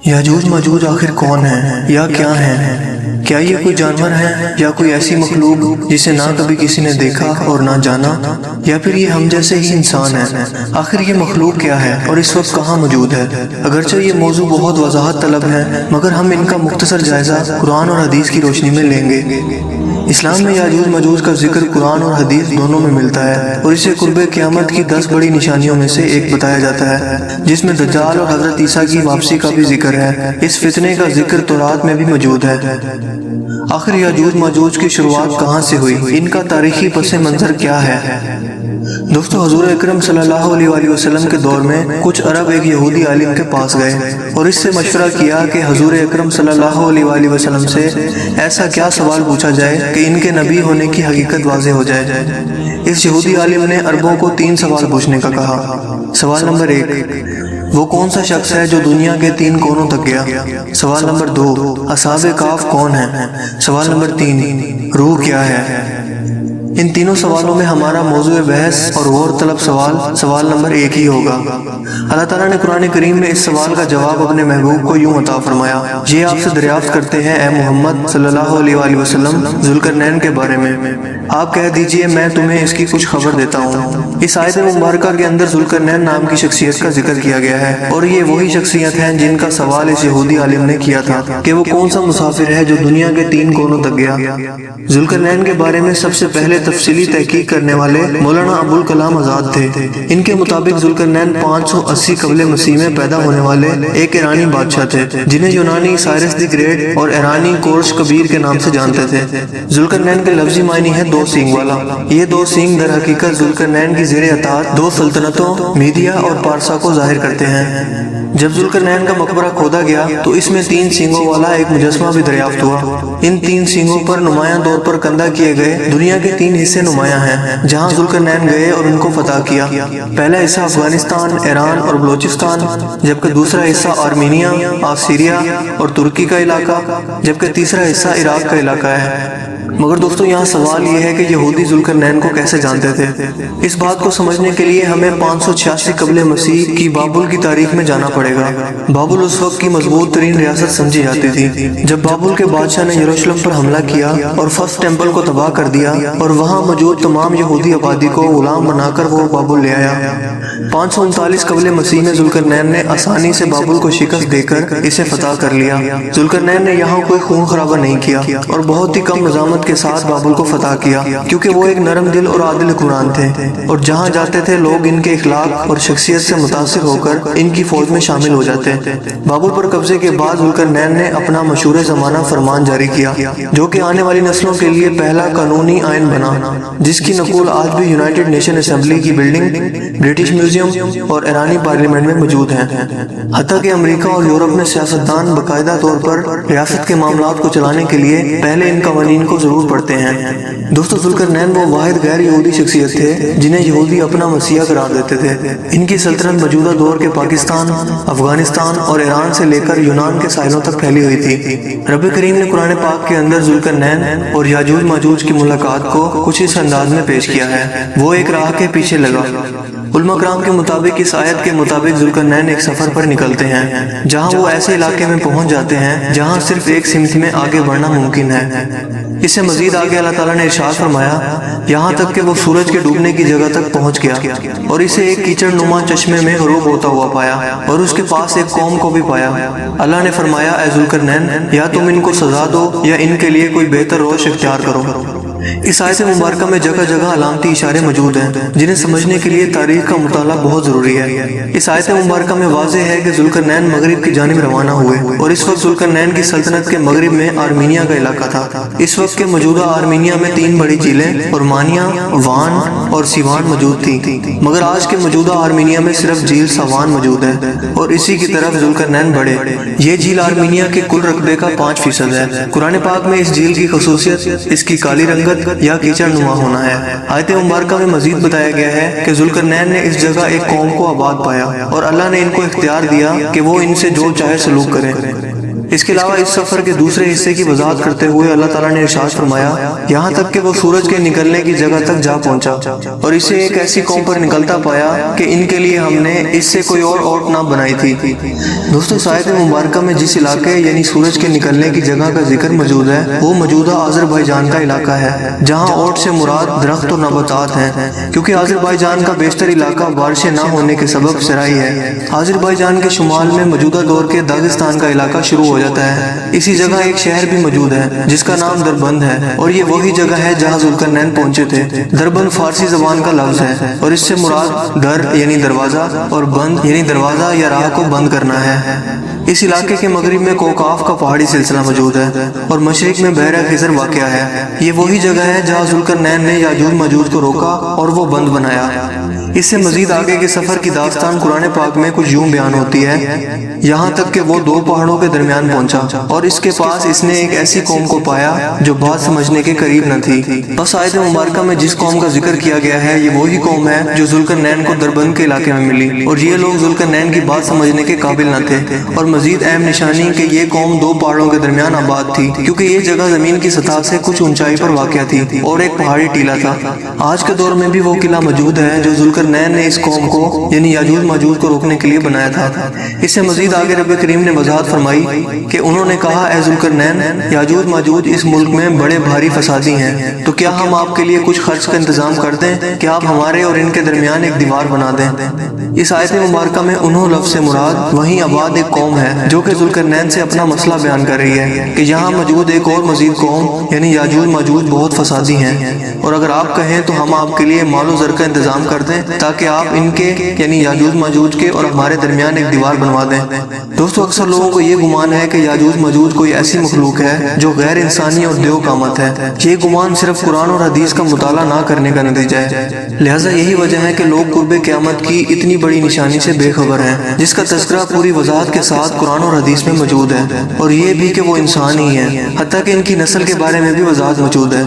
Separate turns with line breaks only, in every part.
یاجوج ماجوج آخر کون ہیں یا کیا ہیں؟ کیا یہ کوئی جانور ہے یا کوئی ایسی مخلوق جسے نہ کبھی کسی نے دیکھا اور نہ جانا، یا پھر یہ ہم جیسے ہی انسان ہیں؟ آخر یہ مخلوق کیا ہے اور اس وقت کہاں موجود ہے؟ اگرچہ یہ موضوع بہت وضاحت طلب ہے، مگر ہم ان کا مختصر جائزہ قرآن اور حدیث کی روشنی میں لیں گے۔ اسلام میں یاجوج ماجوج کا ذکر قرآن اور حدیث دونوں میں ملتا ہے، اور اسے قرب قیامت کی 10 بڑی نشانیوں میں سے ایک بتایا جاتا ہے، جس میں دجال اور حضرت عیسیٰ کی واپسی کا بھی ذکر ہے۔ اس فتنے کا ذکر تورات میں بھی موجود ہے۔ آخر یاجوج ماجوج کی شروعات کہاں سے ہوئی؟ ان کا تاریخی پس منظر کیا ہے؟ دوستو، حضور اکرم صلی اللہ علیہ وآلہ وسلم کے دور میں کچھ عرب ایک یہودی عالم کے پاس گئے اور اس سے مشورہ کیا کہ حضور اکرم صلی اللہ علیہ وآلہ وسلم سے ایسا کیا سوال پوچھا جائے کہ ان کے نبی ہونے کی حقیقت واضح ہو جائے۔ اس یہودی عالم نے عربوں کو 3 سوال پوچھنے کا کہا۔ سوال نمبر 1، وہ کون سا شخص ہے جو دنیا کے 3 کونوں تک گیا؟ سوال نمبر 2، اصحاب کہف کون ہیں؟ سوال نمبر 3، روح کیا ہے؟ ان تینوں سوالوں میں ہمارا موضوع بحث اور غور طلب سوال نمبر 1 ہی ہوگا۔ اللہ تعالیٰ نے قرآن کریم میں اس سوال کا جواب اپنے محبوب کو یوں عطا فرمایا، یہ آپ سے دریافت کرتے ہیں اے محمد صلی اللہ علیہ وآلہ وسلم ذوالقرنین کے بارے میں، آپ کہہ دیجئے میں تمہیں اس کی کچھ خبر دیتا ہوں۔ اس آیت مبارکہ کے اندر ذوالقرنین نام کی شخصیت کا ذکر کیا گیا ہے، اور یہ وہی شخصیت ہیں جن کا سوال اس یہودی عالم نے کیا تھا کہ وہ کون سا مسافر ہے جو دنیا کے 3 کونوں تک گیا۔ ذوالقرنین کے بارے میں سب سے پہلے تفصیلی تحقیق کرنے والے مولانا ابوالکلام آزاد تھے۔ ان کے مطابق ذوالقرنین 580 قبل مسیح میں پیدا ہونے والے ایک ایرانی بادشاہ تھے، جنہیں یونانی سائرس دی گریٹ اور ایرانی کورش کبیر کے نام سے جانتے تھے۔ ذوالقرنین کے لفظی معنی ہے 2 سینگ والا۔ یہ 2 سینگ در حقیقت ذوالقرنین کی زیر اطاعت 2 سلطنتوں میدیا اور پارسا کو ظاہر کرتے ہیں۔ جب ذوالقرنین کا مقبرہ کھودا گیا تو اس میں 3 سینگوں والا ایک مجسمہ بھی دریافت ہوا۔ ان 3 سینگوں پر نمایاں طور پر کندہ کیے گئے دنیا کے 3 حصے نمایاں ہیں جہاں ذوالقرنین گئے اور ان کو فتح کیا۔ پہلا حصہ افغانستان، ایران اور بلوچستان، جبکہ دوسرا حصہ آرمینیا، آسیریا اور ترکی کا علاقہ، جبکہ تیسرا حصہ عراق کا علاقہ ہے۔ مگر دوستو، یہاں سوال یہ ہے کہ یہودی ذوالقرنین کو کیسے جانتے تھے؟ اس بات کو سمجھنے کے لیے ہمیں 586 قبل مسیح کی بابل کی تاریخ میں جانا پڑے گا۔ بابل اس وقت کی مضبوط ترین ریاست سمجھی جاتی تھی۔ جب بابل کے بادشاہ نے یروشلم پر حملہ کیا اور فرسٹ ٹیمپل کو تباہ کر دیا اور وہاں موجود تمام یہودی آبادی کو غلام بنا کر وہ بابل لے آیا۔ 539 قبل مسیح میں ذوالقرنین نے آسانی سے بابل کو شکست دے کر اسے فتح کر لیا۔ ذوالقرنین نے یہاں کوئی خون خرابہ نہیں کیا اور بہت ہی کم نظامت کے ساتھ بابل کو فتح کیا، کیونکہ وہ ایک نرم دل اور عادل حکمران تھے، اور جہاں جاتے تھے لوگ ان کے اخلاق اور شخصیت سے متاثر ہو کر ان کی فوج میں شامل ہو جاتے۔ بابل پر قبضے کے بعد ذوالقرنین نے اپنا مشہور زمانہ فرمان جاری کیا، جو کہ آنے والی نسلوں کے لیے پہلا قانونی آئین بنا، جس کی نقول آج بھی یونائیٹڈ نیشن اسمبلی کی بلڈنگ، برٹش میوزیم اور ایرانی پارلیمنٹ میں موجود ہیں۔ حتیٰ کہ امریکہ اور یورپ میں سیاستدان باقاعدہ طور پر ریاست کے معاملات کو چلانے کے لیے پہلے ان قوانین کو ضرور پڑھتے ہیں۔ دوستو، ذوالقرنین وہ واحد غیر یہودی شخصیت تھے جنہیں یہودی اپنا مسیح قرار دیتے تھے۔ ان کی سلطنت موجودہ دور کے پاکستان، افغانستان اور ایران سے لے کر یونان کے ساحلوں تک پھیلی ہوئی تھی۔ رب کریم نے قرآن پاک کے اندر ذوالقرنین اور یاجوج ماجوج کی ملاقات کو کچھ اس انداز میں پیش کیا ہے، وہ ایک راہ کے پیچھے لگا۔ علماء کرام کے مطابق اس آیت کے مطابق ذوالقرنین ایک سفر پر نکلتے ہیں جہاں وہ ایسے علاقے میں پہنچ جاتے ہیں جہاں صرف ایک سمت میں آگے بڑھنا ممکن ہے۔ اس سے مزید آگے اللہ تعالیٰ نے ارشاد فرمایا، یہاں تک کہ وہ سورج کے ڈوبنے کی جگہ تک پہنچ گیا اور اسے ایک کیچڑ نما چشمے میں غروب ہوتا ہوا پایا اور اس کے پاس ایک قوم کو بھی پایا۔ اللہ نے فرمایا، اے ذوالقرنین، یا تم ان کو سزا دو یا ان کے لیے کوئی بہتر روش اختیار کرو۔ اس آیت مبارکہ میں جگہ جگہ علامتی اشارے موجود ہیں جنہیں سمجھنے کے لیے تاریخ کا مطالعہ بہت ضروری ہے۔ اس آیت مبارکہ میں واضح ہے کہ ذوالقرنین مغرب کی جانب روانہ ہوئے، اور اس وقت ذوالقرنین کی سلطنت کے مغرب میں آرمینیا کا علاقہ تھا۔ اس وقت کے موجودہ آرمینیا میں 3 بڑی جھیلیں اورمانیا، وان اور سیوان موجود تھی، مگر آج کے موجودہ آرمینیا میں صرف جھیل ساوان موجود ہے، اور اسی کی طرف ذوالقرنین بڑھے۔ یہ جھیل آرمینیا کے کل رقبے کا 5% ہے۔ قرآن پاک میں اس جھیل کی خصوصیت اس کی کالی رنگت یا کیچڑ نما ہونا ہے۔ آیت مبارکہ میں مزید بتایا گیا ہے کہ ذوالقرنین نے اس جگہ ایک قوم کو آباد پایا اور اللہ نے ان کو اختیار دیا کہ وہ ان سے جو چاہے سلوک کریں۔ اس کے علاوہ اس سفر کے دوسرے حصے کی وضاحت کرتے ہوئے اللہ تعالیٰ نے ارشاد فرمایا، یہاں تک کہ وہ سورج کے نکلنے کی جگہ تک جا پہنچا اور اسے ایک ایسی قوم پر نکلتا پایا کہ ان کے لیے ہم نے اس سے کوئی اور اوٹ نہ بنائی تھی۔ دوستو، اس آیت مبارکہ میں جس علاقے یعنی سورج کے نکلنے کی جگہ کا ذکر موجود ہے وہ موجودہ آذربائیجان کا علاقہ ہے، جہاں اوٹ سے مراد درخت اور نباتات ہیں، کیونکہ آذربائیجان کا بیشتر علاقہ بارشیں نہ ہونے کے سبب صحرائی ہے۔ آذربائیجان کے شمال میں موجودہ دور کے داغستان کا علاقہ شروع ہو جاتا ہے۔ اسی جگہ ایک شہر بھی موجود ہے جس کا نام دربند ہے، اور یہ وہی جگہ ہے جہاں ذوالقرنین پہنچے تھے۔ دربند فارسی زبان کا لفظ ہے اور اس سے مراد در یعنی دروازہ اور بند یعنی دروازہ یا راہ کو بند کرنا ہے۔ اس علاقے کے مغرب میں کوکاف کا پہاڑی سلسلہ موجود ہے اور مشرق میں بحیرہ خضر واقع ہے۔ یہ وہی جگہ ہے جہاں ذوالقرنین نے یاجوج ماجوج کو روکا اور وہ بند بنایا۔ اس سے مزید آگے کے سفر کی داستان قرآن پاک میں کچھ یوں بیان ہوتی ہے، یہاں تک کہ وہ دو پہاڑوں کے درمیان پہنچا اور اس کے پاس اس نے ایک ایسی قوم کو پایا جو بات سمجھنے کے قریب نہ تھی۔ بس آیت مبارکہ میں جس قوم کا ذکر کیا گیا ہے یہ وہی قوم ہے جو ذوالقرنین کو دربند کے علاقے میں ملی، اور یہ لوگ ذوالقرنین کی بات سمجھنے کے قابل نہ تھے۔ اور مزید اہم نشانی کہ یہ قوم دو پہاڑوں کے درمیان آباد تھی، کیونکہ یہ جگہ زمین کی سطح سے کچھ اونچائی پر واقع تھی اور ایک پہاڑی ٹیلہ تھا۔ آج کے دور میں بھی وہ قلعہ موجود ہے جو ذوالقرنین نے اس قوم کو یعنی یاجوج ماجوج کو روکنے کے لیے بنایا تھا۔ اس سے مزید آگے رب کریم نے وضاحت فرمائی کہ انہوں نے کہا، اے ذوالقرنین، یاجوج ماجوج اس ملک میں بڑے بھاری فسادی ہیں، تو کیا ہم آپ کے لیے کچھ خرچ کا انتظام کر دیں کہ آپ ہمارے اور ان کے درمیان ایک دیوار بنا دیں۔ اس آیت مبارکہ میں انہوں لفظ سے مراد وہیں آباد ایک قوم ہے جو کہ ذوالقرنین سے اپنا مسئلہ بیان کر رہی ہے کہ یہاں موجود ایک اور مزید قوم یعنی یاجوج ماجوج بہت فسادی ہیں، اور اگر آپ کہیں تو ہم آپ کے لیے مال و زر کا انتظام کر دیں تاکہ آپ ان کے یعنی یاجوج ماجوج کے اور ہمارے درمیان ایک دیوار بنوا دیں۔ دوستو، اکثر لوگوں کو یہ گمان ہے کہ یاجوج ماجوج کوئی ایسی مخلوق ہے جو غیر انسانی اور دیو قامت ہے۔ یہ گمان صرف قرآن اور حدیث کا مطالعہ نہ کرنے کا نتیجہ ہے، لہٰذا یہی وجہ ہے کہ لوگ قرب قیامت کی اتنی بڑی نشانی سے بے خبر ہیں جس کا تذکرہ پوری وضاحت کے ساتھ قرآن اور حدیث میں موجود ہے، اور یہ بھی کہ وہ انسان ہی ہیں، حتیٰ کہ ان کی نسل کے بارے میں بھی وضاحت موجود ہے۔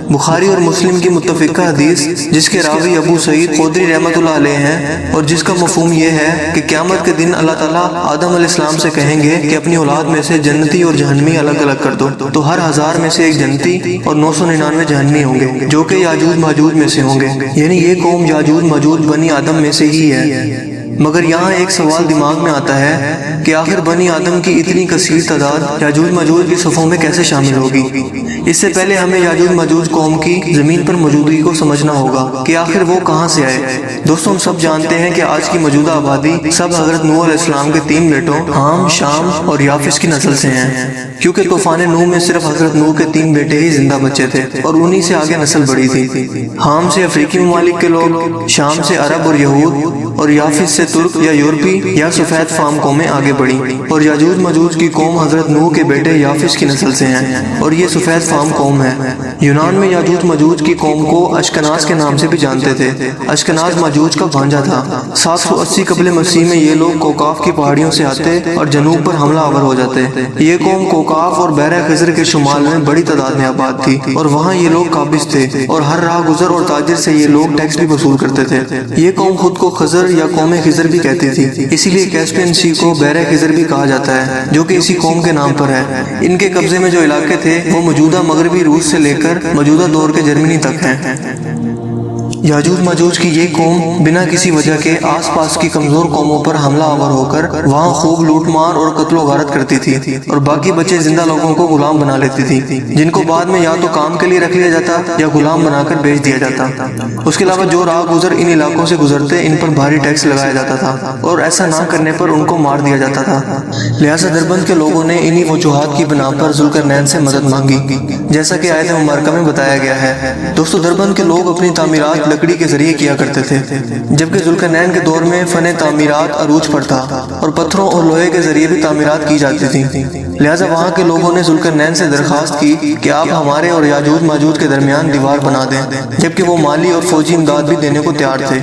بخاری اور مسلم کی متفقہ حدیث جس کے راوی ابو سعید خدری رحمۃ اللہ علیہ ہیں، اور جس کا مفہوم یہ ہے کہ قیامت کے دن اللہ تعالیٰ آدم علیہ السلام سے کہیں گے کہ اپنی اولاد میں سے جنتی اور جہنمی الگ الگ کر دو، تو ہر 1000 میں سے ایک جنتی اور 999 جہنمی ہوں گے جو کہ یاجوج ماجوج میں سے ہوں گے، یعنی یہ قوم یاجوج ماجوج بنی آدم میں سے ہی ہے۔ مگر یہاں ایک سوال دماغ میں آتا ہے کہ آخر بنی آدم کی اتنی کثیر تعداد یاجوج ماجوج کی صفوں میں کیسے شامل ہوگی؟ اس سے پہلے ہمیں یاجوج ماجوج قوم کی زمین پر موجودگی کو سمجھنا ہوگا کہ آخر وہ کہاں سے آئے۔ دوستو، ہم سب جانتے ہیں کہ آج کی موجودہ آبادی سب حضرت نوح علیہ السلام کے 3 بیٹوں حام، شام اور یافس کی نسل سے ہیں، کیونکہ طوفان نوح میں صرف حضرت نوح کے 3 بیٹے ہی زندہ بچے تھے اور انہی سے آگے نسل بڑھی تھی۔ حام سے افریقی ممالک کے لوگ، شام سے عرب اور یہود، اور یافس سے ترک یا یورپی یا سفید فام قومیں آگے بڑھی، اور یاجوج ماجوج کی قوم حضرت نوح کے بیٹے یافس کی نسل سے ہیں، اور یہ سفید فام قوم ہے۔ یونان میں یاجوج ماجوج کی قوم کو اشکناز کے نام سے بھی جانتے تھے۔ اشکناز ماجوج کا بھانجا تھا۔ 780 قبل مسیح میں یہ لوگ کوکاف کی پہاڑیوں سے آتے اور جنوب پر حملہ آور ہو جاتے۔ یہ قوم کوکاف اور بحیرہ خضر کے شمال میں بڑی تعداد میں آباد تھی، اور وہاں یہ لوگ قابض تھے، اور ہر راہ گزر اور تاجر سے یہ لوگ ٹیکس بھی وصول کرتے تھے۔ یہ قوم خود کو خضر یا قوم خضر بھی کہتی تھی، اسی لیے کیسپین سی کو بحیرہ خضر بھی کہا جاتا ہے جو کہ اسی قوم کے نام پر ہے۔ ان کے قبضے میں جو علاقے تھے وہ موجودہ مغربی روس سے لے کر موجودہ دور کے جرمنی تک ہیں۔ یاجوج ماجوج کی یہ قوم بنا کسی وجہ کے آس پاس کی کمزور قوموں پر حملہ آور ہو کر وہاں خوب لوٹ مار اور قتل و غارت کرتی تھی، اور باقی بچے زندہ لوگوں کو غلام بنا لیتی تھی، جن کو بعد میں یا تو کام کے لیے رکھ لیا جاتا یا غلام بنا کر بیچ دیا جاتا۔ اس کے علاوہ جو راہ گزر ان علاقوں سے گزرتے ان پر بھاری ٹیکس لگایا جاتا تھا، اور ایسا نہ کرنے پر ان کو مار دیا جاتا تھا۔ لہٰذا دربند کے لوگوں نے انہی وجوہات کی بنا پر ذوالقرنین سے مدد مانگی، جیسا کہ آیت مبارکہ میں بتایا گیا ہے۔ دوستو، دربند کے لوگ اپنی تعمیرات لکڑی کے ذریعے کیا کرتے تھے، جبکہ ذوالقرنین کے دور میں فن تعمیرات عروج پر تھا اور پتھروں اور لوہے کے ذریعے بھی تعمیرات کی جاتی تھیں۔ لہٰذا وہاں کے لوگوں نے ذوالقرنین سے درخواست کی کہ آپ ہمارے اور یاجوج ماجوج کے درمیان دیوار بنا دیں، جبکہ وہ مالی اور فوجی امداد بھی دینے کو تیار تھے۔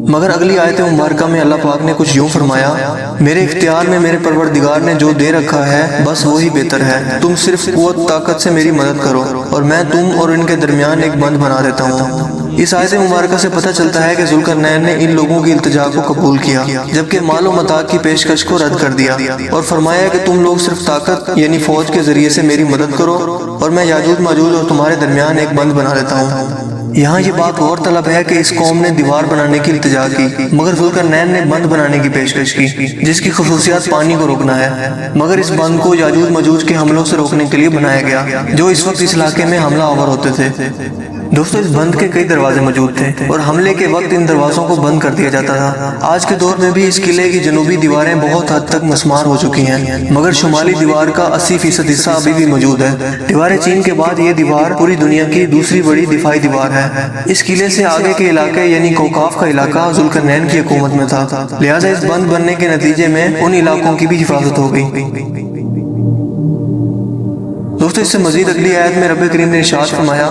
مگر اگلی آیت مبارکہ میں اللہ پاک نے کچھ یوں فرمایا، میرے اختیار میں میرے پروردگار نے جو دے رکھا ہے بس وہی بہتر ہے، تم صرف قوت طاقت سے میری مدد کرو اور میں تم اور ان کے درمیان ایک بند بنا دیتا ہوں۔ اس آیت مبارکہ سے پتہ چلتا ہے کہ ذوالقرنین نے ان لوگوں کی التجا کو قبول کیا، جبکہ مال و متاع کی پیشکش کو رد کر دیا اور فرمایا کہ تم لوگ صرف طاقت یعنی فوج کے ذریعے سے میری مدد کرو اور میں یاجوج ماجوج اور تمہارے درمیان ایک بند بنا لیتا ہوں۔ یہاں یہ بات غور طلب ہے کہ اس قوم نے دیوار بنانے کی التجا کی، مگر ذوالقرنین نے بند بنانے کی پیشکش کی، جس کی خصوصیات پانی کو روکنا ہے، مگر اس بند کو یاجوج ماجوج کے حملوں سے روکنے کے لیے بنایا گیا جو اس وقت اس علاقے میں حملہ آور ہوتے تھے۔ دوستو، اس بند کے کئی دروازے موجود تھے اور حملے کے وقت ان دروازوں کو بند کر دیا جاتا تھا۔ آج کے دور میں بھی اس قلعے کی جنوبی دیواریں بہت حد تک مسمار ہو چکی ہیں، مگر شمالی دیوار کا 80% حصہ ابھی بھی موجود ہے۔ دیوار چین کے بعد یہ دیوار پوری دنیا کی دوسری بڑی دفاعی دیوار ہے۔ اس قلعے سے آگے کے علاقے یعنی کوکاف کا علاقہ ذوالقرنین کی حکومت میں تھا، لہٰذا اس بند بننے کے نتیجے میں ان علاقوں کی بھی حفاظت ہو گئی۔ دوستو، اس سے مزید اگلی آیت میں رب کریم نے ارشاد فرمایا،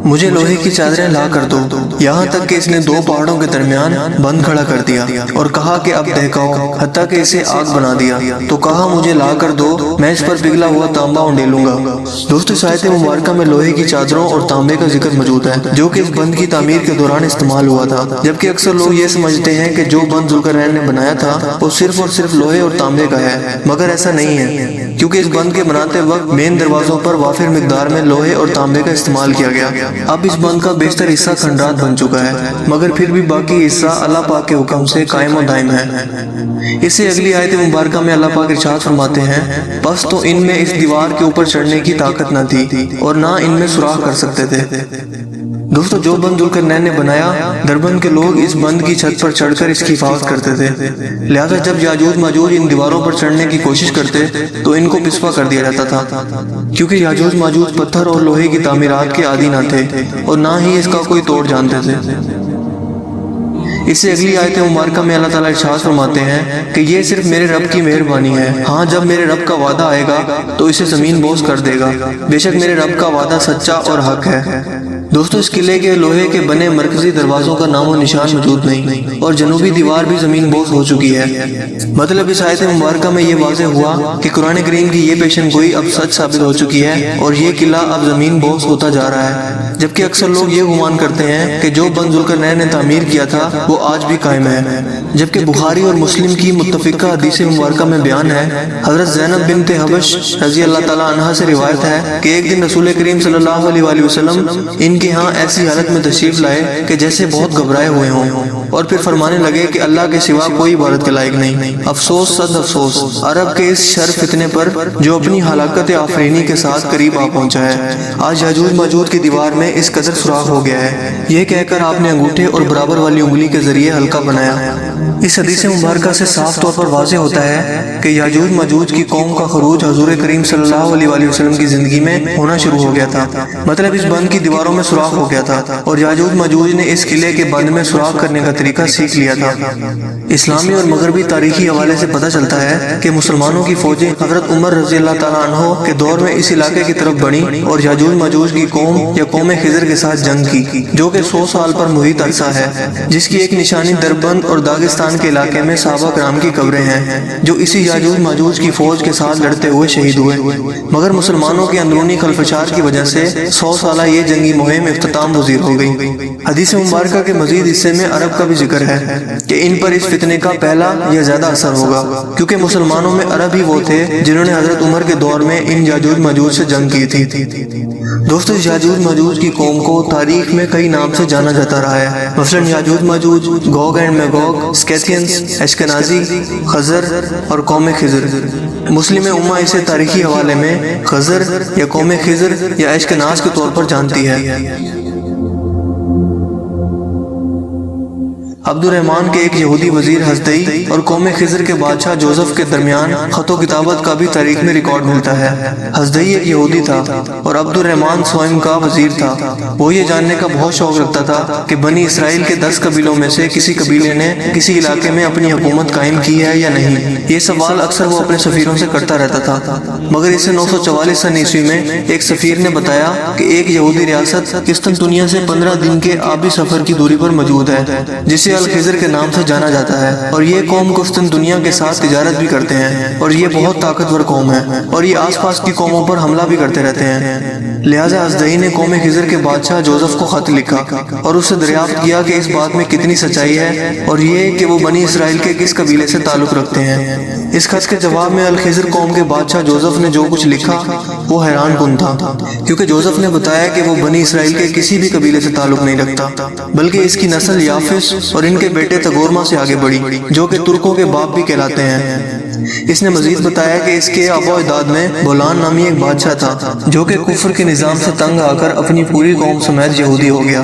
مجھے لوہے کی چادریں لا کر دو، یہاں تک کہ اس نے دو پہاڑوں کے درمیان بند کھڑا کر دیا اور کہا کہ اب دہکاؤ، حتیٰ کہ اسے آگ بنا دیا، تو کہا مجھے لا کر دو، میں اس پر پگھلا ہوا تانبا انڈیلوں گا۔ دوستو، اس آیت مبارکہ میں لوہے کی چادروں اور تانبے کا ذکر موجود ہے جو کہ اس بند کی تعمیر کے دوران استعمال ہوا تھا، جبکہ اکثر لوگ یہ سمجھتے ہیں کہ جو بند ذوالقرنین نے بنایا تھا وہ صرف اور صرف لوہے اور تانبے کا ہے، مگر ایسا نہیں ہے، کیونکہ اس بند کے بناتے وقت مین دروازوں پر وافر مقدار میں لوہے اور تانبے کا استعمال کیا گیا۔ اب اس بند کا بیشتر حصہ کھنڈرات بن چکا ہے، مگر پھر بھی باقی حصہ اللہ پاک کے حکم سے قائم و دائم ہے۔ اس سے اگلی آیت مبارکہ میں اللہ پاک ارشاد فرماتے ہیں، بس تو ان میں اس دیوار کے اوپر چڑھنے کی طاقت نہ تھی اور نہ ان میں سوراخ کر سکتے تھے۔ دوستو، جو بند ذوالقرنین نے بنایا، دربند کے لوگ اس بند کی چھت پر چڑھ کر اس کی حفاظت کرتے تھے، لہذا جب یاجوج ماجوج ان دیواروں پر چڑھنے کی کوشش کرتے تو ان کو پسپا کر دیا جاتا تھا، کیونکہ یاجوج ماجوج پتھر اور لوہے کی تعمیرات کے عادی نہ تھے اور نہ ہی اس کا کوئی توڑ جانتے تھے۔ اس سے اگلی آیت مبارکہ میں اللہ تعالیٰ ارشاد فرماتے ہیں کہ یہ صرف میرے رب کی مہربانی ہے، ہاں جب میرے رب کا وعدہ آئے گا تو اسے زمین بوس کر دے گا، بے شک میرے رب کا وعدہ سچا اور حق ہے۔ دوستو، اس قلعے کے لوہے کے بنے مرکزی دروازوں کا نام و نشان موجود نہیں اور جنوبی دیوار بھی زمین بوس ہو چکی ہے۔ مطلب اس آیت مبارکہ میں یہ واضح ہوا کہ قرآن کریم کی یہ پیشن گوئی اب سچ ثابت ہو چکی ہے اور یہ قلعہ اب زمین بوس ہوتا جا رہا ہے، جبکہ اکثر لوگ یہ گمان کرتے ہیں کہ جو بند ذوالقرنین نے تعمیر کیا تھا وہ آج بھی قائم ہے، جبکہ بخاری اور مسلم کی متفقہ حدیث مبارکہ میں بیان ہے، حضرت زینب بنت حبش رضی اللہ تعالیٰ عنہا سے روایت ہے کہ ایک دن رسول کریم صلی اللہ علیہ وآلہ وسلم ان کے ہاں ایسی حالت میں تشریف لائے کہ جیسے بہت گھبرائے ہوئے ہوں اور پھر فرمانے لگے کہ اللہ کے سوا کوئی عبادت کے لائق نہیں، افسوس صد افسوس عرب کے اس شر فتنے پر جو اپنی ہلاکت آفرینی کے ساتھ قریب آ پہنچا ہے۔ آج یاجوج ماجوج کی دیوار میں اس قدر سوراخ ہو گیا ہے، یہ کہہ کر آپ نے انگوٹھے اور برابر والی انگلی کے ذریعے ہلکا بنایا۔ اس حدیث مبارکہ سے صاف طور پر واضح ہوتا ہے کہ یاجوج ماجوج کی قوم کا خروج حضور کریم صلی اللہ علیہ وآلہ وسلم کی زندگی میں ہونا شروع ہو گیا تھا، مطلب اس بند کی دیواروں میں سوراخ ہو گیا تھا اور یاجوج ماجوج نے اس قلعے کے بند میں سوراخ کرنے کا طریقہ سیکھ لیا تھا۔ اسلامی اور مغربی تاریخی حوالے سے پتہ چلتا ہے کہ مسلمانوں کی فوجیں حضرت عمر رضی اللہ تعالیٰ عنہ کے دور میں اس علاقے کی طرف بڑھیں اور یاجوج ماجوج کی قوم یا قوم خضر کے ساتھ جنگ کی، جو کہ 100 سال پر محیط عرصہ ہے، جس کی ایک نشانی دربند اور داغستان کے علاقے میں صحابہ کرام کی قبریں ہیں جو اسی یاجوج ماجوج کی فوج کے ساتھ لڑتے ہوئے شہید ہوئے، مگر مسلمانوں کے اندرونی خلفشار کی وجہ سے 100 سالہ یہ جنگی مہم اختتام پذیر ہو گئی۔ حدیث مبارکہ کے مزید حصے میں عرب کا بھی ذکر ہے کہ ان پر اس فتنے کا پہلا یا زیادہ اثر ہوگا، کیونکہ مسلمانوں میں عرب ہی وہ تھے جنہوں نے حضرت عمر کے دور میں ان یاجوج ماجوج سے جنگ کی تھی۔ دوستو، اس یاجوج ماجوج کی قوم کو تاریخ میں کئی نام سے جانا جاتا رہا ہے، مثلاً یاجوج ماجوج، گوگ اینڈ میگوگ، سکیتھینز، اشکنازی، خزر اور قوم خضر۔ مسلم امہ اسے تاریخی حوالے میں خزر یا قوم خضر یا اشکناز کے طور پر جانتی ہے۔ عبد الرحمن کے ایک یہودی وزیر حزدئی اور قوم خضر کے بادشاہ جوزف کے درمیان خط و کتابت کا بھی تاریخ میں ریکارڈ ملتا ہے۔ حزدئی ایک یہودی تھا اور عبد الرحمن سوئم کا وزیر تھا۔ وہ یہ جاننے کا بہت شوق رکھتا تھا کہ بنی اسرائیل کے 10 قبیلوں میں سے کسی قبیلے نے کسی علاقے میں اپنی حکومت قائم کی ہے یا نہیں۔ یہ سوال اکثر وہ اپنے سفیروں سے کرتا رہتا تھا، مگر اسے 944 سن عیسوی میں ایک سفیر نے بتایا کہ ایک یہودی ریاست قسطنطنیہ سے 15 دن کے آبی سفر کی دوری پر موجود ہے، جسے الخضر کے نام سے جانا جاتا ہے، اور یہ قوم قسطن دنیا کے ساتھ تجارت بھی کرتے ہیں، اور یہ بہت طاقتور قوم ہے، اور یہ آس پاس کی قوموں پر حملہ بھی کرتے رہتے ہیں۔ لہٰذا ازدہی نے قوم خضر کے بادشاہ جوزف کو خط لکھا اور اس سے دریافت کیا کہ اس بات میں کتنی سچائی ہے، اور یہ کہ وہ بنی اسرائیل کے کس قبیلے سے تعلق رکھتے ہیں۔ اس خط کے جواب میں الخضر قوم کے بادشاہ جوزف نے جو کچھ لکھا وہ حیران کن تھا، کیونکہ جوزف نے بتایا کہ وہ بنی اسرائیل کے کسی بھی قبیلے سے تعلق نہیں رکھتا، بلکہ اس کی نسل یافس اور ان کے بیٹے تگورما سے آگے بڑھی، جو کہ ترکوں کے باپ بھی کہلاتے ہیں۔ اس نے مزید بتایا کہ اس کے آبا و اجداد میں بولان نامی ایک بادشاہ تھا، جو کہ کفر کے نظام سے تنگ آ کر اپنی پوری قوم سمیت یہودی ہو گیا۔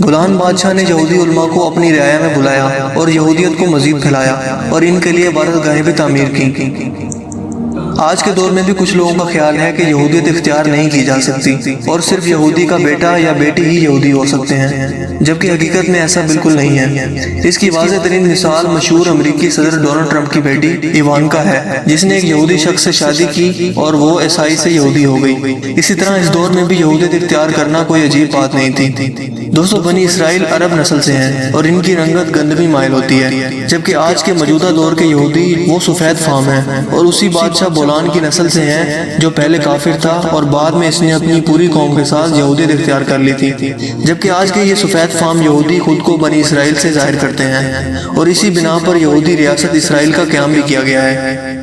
بولان بادشاہ نے یہودی علماء کو اپنی رعایا میں بلایا اور یہودیت کو مزید پھیلایا اور ان کے لیے عبادت گاہیں بھی تعمیر کی۔ آج کے دور میں بھی کچھ لوگوں کا خیال ہے کہ یہودیت اختیار نہیں کی جا سکتی اور صرف یہودی کا بیٹا یا بیٹی ہی یہودی ہو سکتے ہیں، جبکہ حقیقت میں ایسا بالکل نہیں ہے۔ اس کی واضح ترین مثال مشہور امریکی صدر ڈونلڈ ٹرمپ کی بیٹی ایوانکا ہے، جس نے ایک یہودی شخص سے شادی کی اور وہ عیسائی سے یہودی ہو گئی۔ اسی طرح اس دور میں بھی یہودیت اختیار کرنا کوئی عجیب بات نہیں تھی۔ دوستو، بنی اسرائیل عرب نسل سے ہیں اور ان کی رنگت گندمی مائل ہوتی ہے، جبکہ آج کے موجودہ دور کے یہودی وہ سفید فام ہیں اور اسی بادشاہ بولان کی نسل سے ہیں جو پہلے کافر تھا اور بعد میں اس نے اپنی پوری قوم کے ساتھ یہودیت اختیار کر لی تھی، جبکہ آج کے یہ سفید فام یہودی خود کو بنی اسرائیل سے ظاہر کرتے ہیں اور اسی بنا پر یہودی ریاست اسرائیل کا قیام بھی کیا گیا ہے۔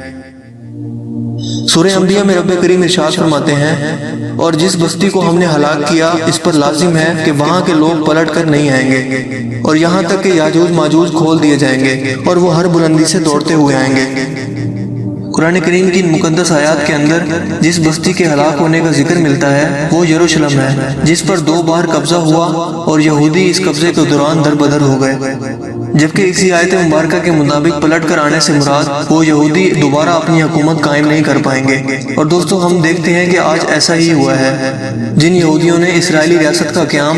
سورہ انبیاء میں رب کریم ارشاد فرماتے ہیں، اور جس بستی کو ہم نے ہلاک کیا اس پر لازم ہے کہ وہاں کے لوگ پلٹ کر نہیں آئیں گے، اور یہاں تک کہ یاجوج ماجوج کھول دیے جائیں گے اور وہ ہر بلندی سے دوڑتے ہوئے آئیں گے۔ قرآن کریم کی ان مقدس آیات کے اندر جس بستی کے ہلاک ہونے کا ذکر ملتا ہے وہ یروشلم ہے، جس پر 2 بار قبضہ ہوا اور یہودی اس قبضے کے دوران در بدر ہو گئے، جبکہ اسی آیت مبارکہ کے مطابق پلٹ کر آنے سے مراد وہ یہودی دوبارہ اپنی حکومت قائم نہیں کر پائیں گے۔ اور دوستو، ہم دیکھتے ہیں کہ آج ایسا ہی ہوا ہے۔ جن یہودیوں نے اسرائیلی ریاست کا قیام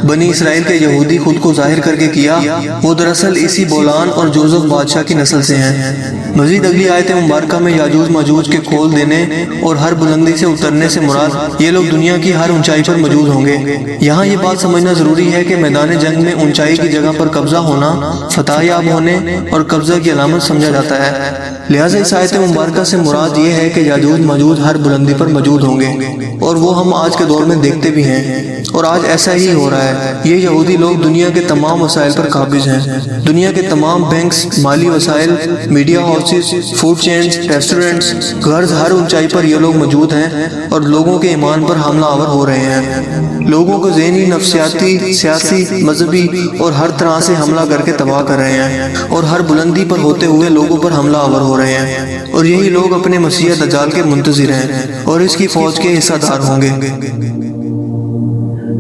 بنی اسرائیل کے یہودی خود کو ظاہر کر کے کیا، وہ دراصل اسی بولان اور جوزف بادشاہ کی نسل سے ہیں۔ مزید اگلی آیت مبارکہ میں یاجوج ماجوج کے کھول دینے اور ہر بلندی سے اترنے سے مراد یہ لوگ دنیا کی ہر اونچائی پر موجود ہوں گے۔ یہاں یہ بات سمجھنا ضروری ہے کہ میدان جنگ میں اونچائی کی جگہ پر قبضہ ہونا فتح یاب ہونے اور قبضہ کی علامت سمجھا جاتا ہے، لہٰذا اس آیت مبارکہ سے مراد یہ ہے کہ یاجوج ماجوج ہر بلندی پر موجود ہوں گے، اور وہ ہم آج کے دور میں دیکھتے بھی ہیں، اور آج ایسا ہی ہو رہا ہے۔ یہ یہودی لوگ دنیا کے تمام وسائل پر قابض ہیں، دنیا کے تمام بینکس، مالی وسائل، media houses, food chains, restaurants, غرض ہر اونچائی پر یہ لوگ موجود ہیں اور لوگوں کے ایمان پر حملہ آور ہو رہے ہیں، لوگوں کو ذہنی، نفسیاتی، سیاسی، مذہبی اور ہر طرح سے حملہ کر کے تباہ کر رہے ہیں، اور ہر بلندی پر ہوتے ہوئے لوگوں پر حملہ آور ہو رہے ہیں، اور یہی لوگ اپنے مسیح دجال کے منتظر ہیں اور اس کی فوج کے حصہ دار ہوں گے۔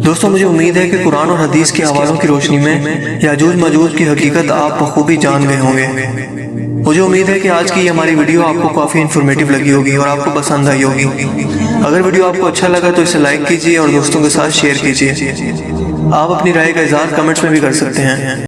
دوستو، مجھے امید ہے کہ قرآن اور حدیث کے حوالوں کی روشنی میں یاجوج ماجوج کی حقیقت آپ بخوبی جان گئے ہوں گے۔ مجھے امید ہے کہ آج کی ہماری ویڈیو آپ کو کافی انفارمیٹیو لگی ہوگی اور آپ کو پسند آئی ہوگی۔ اگر ویڈیو آپ کو اچھا لگا تو اسے لائک کیجیے اور دوستوں کے ساتھ شیئر کیجیے۔ آپ اپنی رائے کا اظہار کمنٹس میں بھی کر سکتے ہیں۔